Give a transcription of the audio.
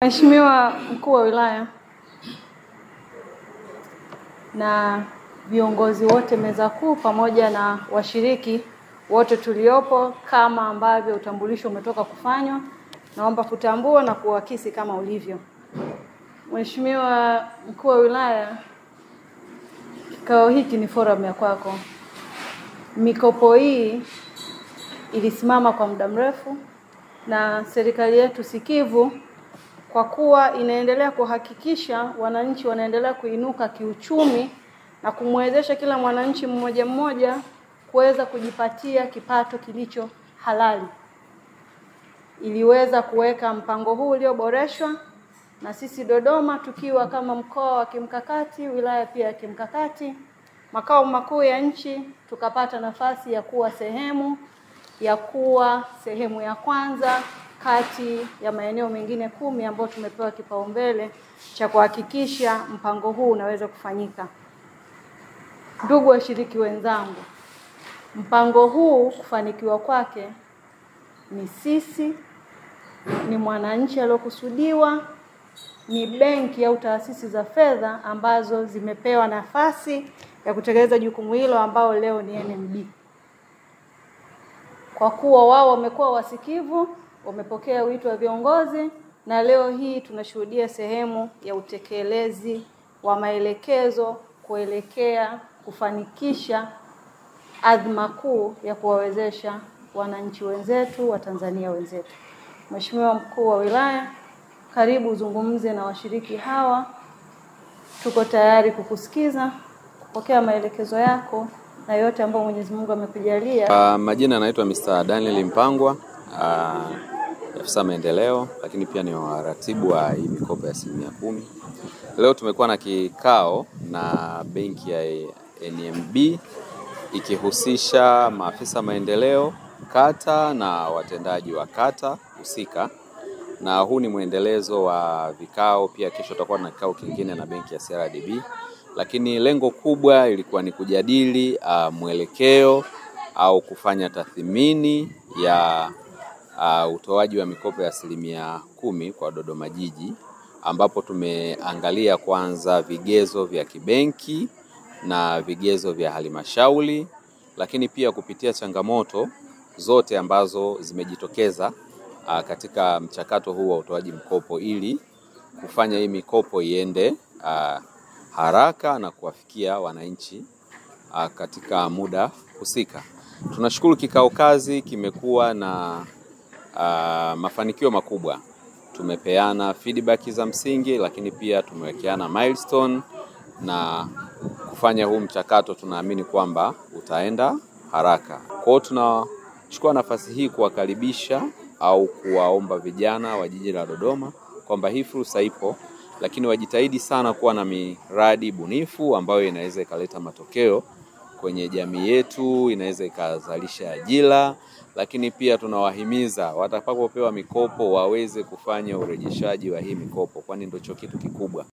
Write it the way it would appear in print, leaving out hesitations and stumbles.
Mheshimiwa Mkuu wa Wilaya na viongozi wote meza kuu pamoja na washiriki wote tuliopo, kama ambavyo utambulisho umetoka kufanywa, naomba kutambua na kuakisi kama ulivyo. Mheshimiwa Mkuu wa Wilaya, kikao hiki ni forum ya kwako. Mikopo hii ilisimama kwa muda mrefu na serikali yetu sikivu, kwa kuwa inaendelea kuhakikisha wananchi wanaendelea kuinuka kiuchumi na kumwezesha kila mwananchi mmoja mmoja kuweza kujipatia kipato kilicho halali. Iliweza kuweka mpango huu ulioboreshwa, na sisi Dodoma tukiwa kama mkoa wa kimkakati, wilaya pia ya kimkakati, makao makuu ya nchi, tukapata nafasi ya kuwa sehemu ya kwanza kati ya maeneo mengine 10 ambayo tumepewa kipaumbele cha kuhakikisha mpango huu unaweza kufanyika. Ndugu washiriki wenzangu, mpango huu kufanikiwa kwake ni sisi, ni mwananchi aliyokusudiwa, ni benki au taasisi za fedha ambazo zimepewa nafasi ya kutekeleza jukumu hilo, ambao leo ni NMB. Kwa kuwa wao wamekuwa wasikivu, wamepokea wito wa viongozi, na leo hii tunashuhudia sehemu ya utekelezi wa maelekezo kuelekea kufanikisha azma kuu ya kuwawezesha wananchi wenzetu, wa Tanzania wenzetu. Mheshimiwa Mkuu wa Wilaya, karibu uzungumze na washiriki hawa. Tuko tayari kukusikiza, kupokea maelekezo yako na yote ambayo Mwenyezi Mungu amekujalia. Majina naitwa Mr. Daniel Mpangwa, afisa maendeleo, lakini pia ni waratibu wa hii mikopo ya 10%. Leo tumekuwa na kikao na benki ya NMB ikihusisha maafisa maendeleo kata na watendaji wa kata husika, na huu ni muendelezo wa vikao. Pia kesho tutakuwa na kikao kingine na benki ya CRDB, lakini lengo kubwa ilikuwa ni kujadili mwelekeo au kufanya tathmini ya utoaji wa mikopo ya 10% kwa Dodoma Jiji, ambapo tumeangalia kwanza vigezo vya kibenki na vigezo vya halmashauri, lakini pia kupitia changamoto zote ambazo zimejitokeza katika mchakato huu wa utoaji mkopo, ili kufanya hii mikopo iende haraka na kuwafikia wananchi katika muda husika. Tunashukuru kikao kazi kimekuwa na mafanikio makubwa. Tumepeana feedback za msingi, lakini pia tumewekeana milestone, na kufanya huu mchakato tunaamini kwamba utaenda haraka. Kwa hiyo tunachukua nafasi hii kuwakaribisha au kuwaomba vijana wa jiji la Dodoma kwamba hii fursa ipo, lakini wajitahidi sana kuwa na miradi bunifu ambayo inaweza ikaleta matokeo kwenye jamii yetu, inaweza ikazalisha ajira, lakini pia tunawahimiza watakapopewa mikopo waweze kufanya urejeshaji wa hii mikopo, kwani ndio kitu kikubwa.